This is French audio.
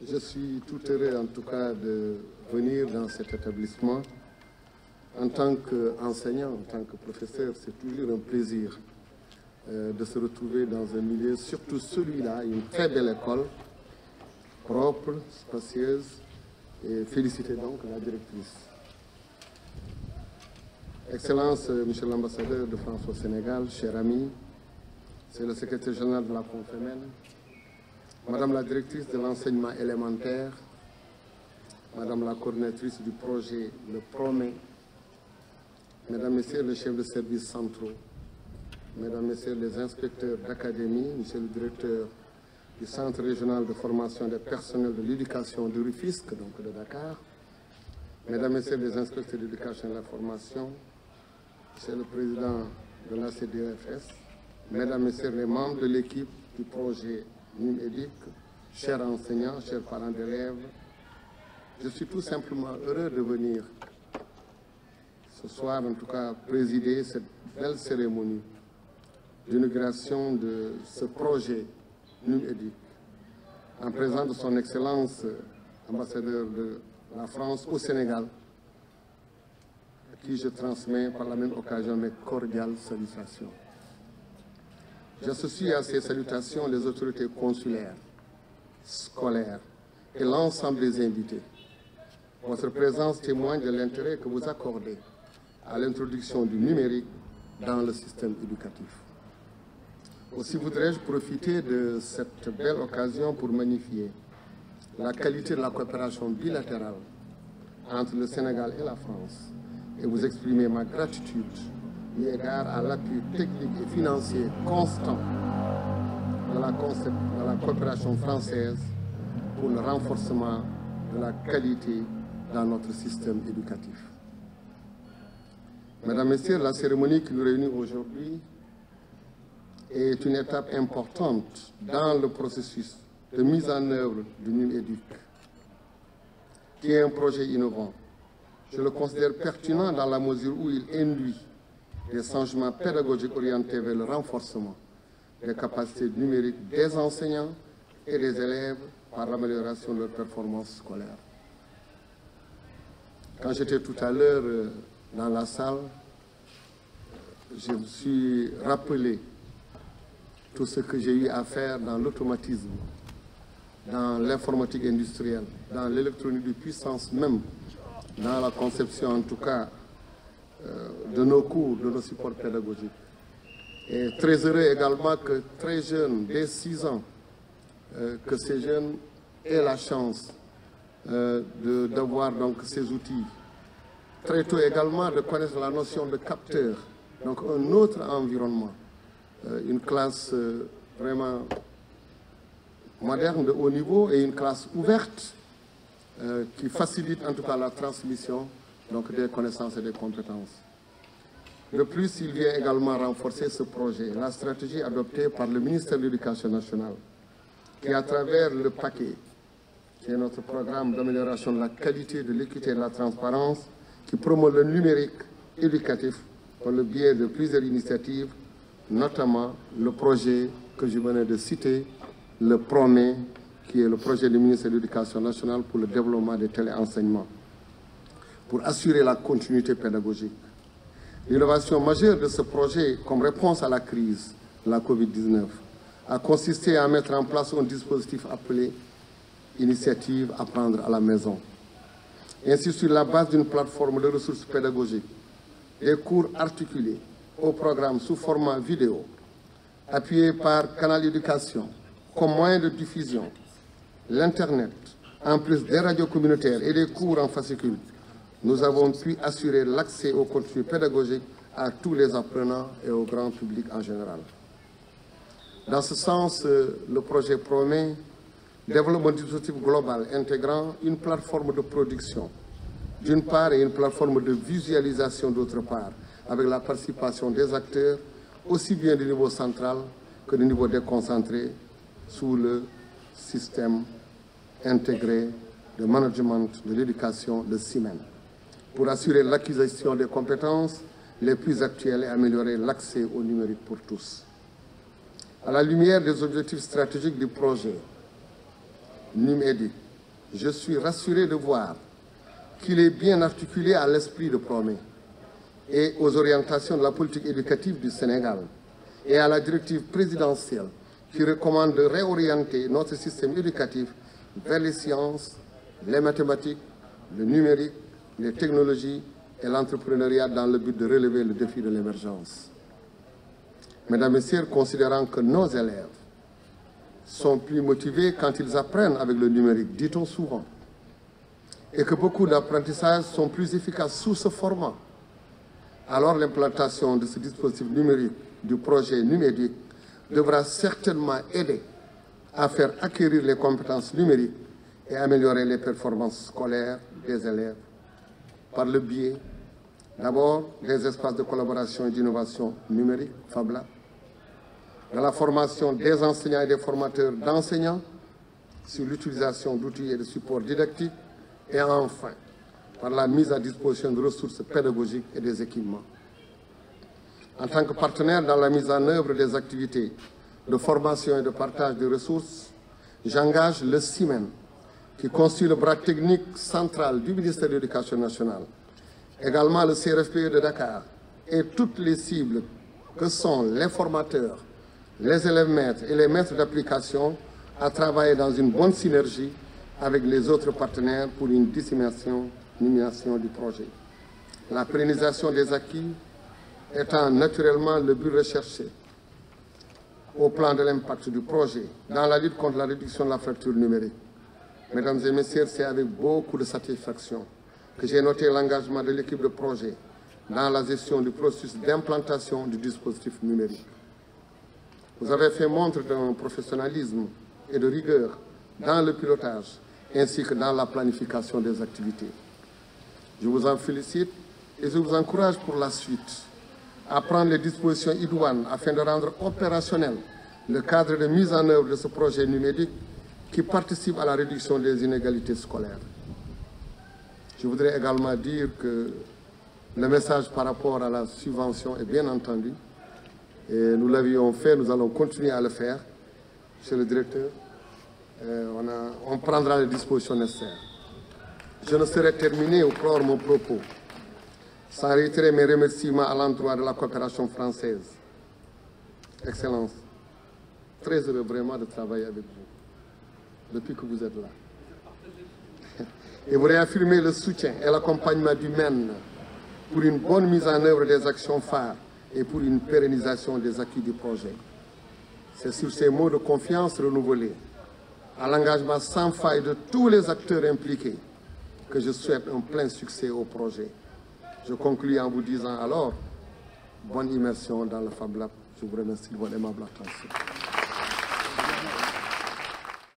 Je suis tout heureux en tout cas de venir dans cet établissement. En tant qu'enseignant, en tant que professeur, c'est toujours un plaisir de se retrouver dans un milieu, surtout celui-là, une très belle école, propre, spacieuse, et féliciter donc la directrice. Excellence, Monsieur l'ambassadeur de France au Sénégal, cher ami, c'est le secrétaire général de la Confémen, Madame la directrice de l'enseignement élémentaire, Madame la coordinatrice du projet Le Promet, Mesdames, Messieurs les chefs de services centraux, Mesdames, Messieurs les inspecteurs d'académie, Monsieur le directeur du Centre régional de formation des personnels de l'éducation de Rufisque, donc de Dakar, Mesdames, Messieurs les inspecteurs d'éducation et de la formation, Monsieur le président de la CDFS, Mesdames, Messieurs les membres de l'équipe du projet NUM-EDIC, chers enseignants, chers parents d'élèves, je suis tout simplement heureux de venir ce soir, en tout cas, présider cette belle cérémonie d'inauguration de ce projet NUM-EDIC, en présence de son Excellence, ambassadeur de la France au Sénégal, à qui je transmets par la même occasion mes cordiales salutations. J'associe à ces salutations les autorités consulaires, scolaires et l'ensemble des invités. Votre présence témoigne de l'intérêt que vous accordez à l'introduction du numérique dans le système éducatif. Aussi voudrais-je profiter de cette belle occasion pour magnifier la qualité de la coopération bilatérale entre le Sénégal et la France et vous exprimer ma gratitude eu égard à l'appui technique et financier constant de la coopération française pour le renforcement de la qualité dans notre système éducatif. Mesdames, Messieurs, la cérémonie qui nous réunit aujourd'hui est une étape importante dans le processus de mise en œuvre du NUM-EDIC, qui est un projet innovant. Je le considère pertinent dans la mesure où il induit des changements pédagogiques orientés vers le renforcement des capacités numériques des enseignants et des élèves par l'amélioration de leur performance scolaire. Quand j'étais tout à l'heure dans la salle, je me suis rappelé tout ce que j'ai eu à faire dans l'automatisme, dans l'informatique industrielle, dans l'électronique de puissance même, dans la conception en tout cas de nos cours, de nos supports pédagogiques. Et très heureux également que très jeunes, dès 6 ans, que ces jeunes aient la chance d'avoir donc ces outils. Très tôt également de connaître la notion de capteur, donc un autre environnement, une classe vraiment moderne de haut niveau et une classe ouverte qui facilite en tout cas la transmission donc des connaissances et des compétences. De plus, il vient également renforcer ce projet, la stratégie adoptée par le ministère de l'Éducation nationale, qui à travers le paquet, qui est notre programme d'amélioration de la qualité, de l'équité et de la transparence, qui promeut le numérique éducatif par le biais de plusieurs initiatives, notamment le projet que je venais de citer, le Promet, qui est le projet du ministère de l'Éducation nationale pour le développement des téléenseignements, pour assurer la continuité pédagogique. L'innovation majeure de ce projet, comme réponse à la crise de la Covid-19, a consisté à mettre en place un dispositif appelé Initiative Apprendre à la maison. Ainsi, sur la base d'une plateforme de ressources pédagogiques, des cours articulés au programme sous format vidéo, appuyés par Canal Éducation, comme moyen de diffusion, l'Internet, en plus des radios communautaires et des cours en fascicule, nous avons pu assurer l'accès au contenu pédagogique à tous les apprenants et au grand public en général. Dans ce sens, le projet Promet développe un dispositif global intégrant une plateforme de production, d'une part, et une plateforme de visualisation, d'autre part, avec la participation des acteurs, aussi bien du niveau central que du niveau déconcentré, sous le système intégré de management de l'éducation, le CIMEN, pour assurer l'acquisition des compétences les plus actuelles et améliorer l'accès au numérique pour tous. À la lumière des objectifs stratégiques du projet NUM-EDIC, je suis rassuré de voir qu'il est bien articulé à l'esprit de Promé et aux orientations de la politique éducative du Sénégal et à la directive présidentielle qui recommande de réorienter notre système éducatif vers les sciences, les mathématiques, le numérique, les technologies et l'entrepreneuriat dans le but de relever le défi de l'émergence. Mesdames et Messieurs, considérant que nos élèves sont plus motivés quand ils apprennent avec le numérique, dit-on souvent, et que beaucoup d'apprentissages sont plus efficaces sous ce format, alors l'implantation de ce dispositif numérique du projet numérique devra certainement aider à faire acquérir les compétences numériques et améliorer les performances scolaires des élèves par le biais, d'abord, des espaces de collaboration et d'innovation numérique, Fab Lab, de la formation des enseignants et des formateurs d'enseignants sur l'utilisation d'outils et de supports didactiques, et enfin, par la mise à disposition de ressources pédagogiques et des équipements. En tant que partenaire dans la mise en œuvre des activités de formation et de partage de ressources, j'engage le CIMEN, qui constitue le bras technique central du ministère de l'Éducation nationale, également le CRFPE de Dakar et toutes les cibles que sont les formateurs, les élèves maîtres et les maîtres d'application à travailler dans une bonne synergie avec les autres partenaires pour une dissémination du projet. La pérennisation des acquis étant naturellement le but recherché au plan de l'impact du projet dans la lutte contre la réduction de la fracture numérique. Mesdames et Messieurs, c'est avec beaucoup de satisfaction que j'ai noté l'engagement de l'équipe de projet dans la gestion du processus d'implantation du dispositif numérique. Vous avez fait montre d'un professionnalisme et de rigueur dans le pilotage ainsi que dans la planification des activités. Je vous en félicite et je vous encourage pour la suite à prendre les dispositions idoines afin de rendre opérationnel le cadre de mise en œuvre de ce projet numérique qui participe à la réduction des inégalités scolaires. Je voudrais également dire que le message par rapport à la subvention est bien entendu. Et nous l'avions fait, nous allons continuer à le faire. Monsieur le directeur, on prendra les dispositions nécessaires. Je ne saurais terminer ou clore mon propos sans réitérer mes remerciements à l'endroit de la coopération française. Excellence, très heureux vraiment de travailler avec vous depuis que vous êtes là. Et vous réaffirmez le soutien et l'accompagnement du MEN pour une bonne mise en œuvre des actions phares et pour une pérennisation des acquis du projet. C'est sur ces mots de confiance renouvelés, à l'engagement sans faille de tous les acteurs impliqués, que je souhaite un plein succès au projet. Je conclus en vous disant alors, bonne immersion dans le Fab Lab. Je vous remercie de votre aimable attention.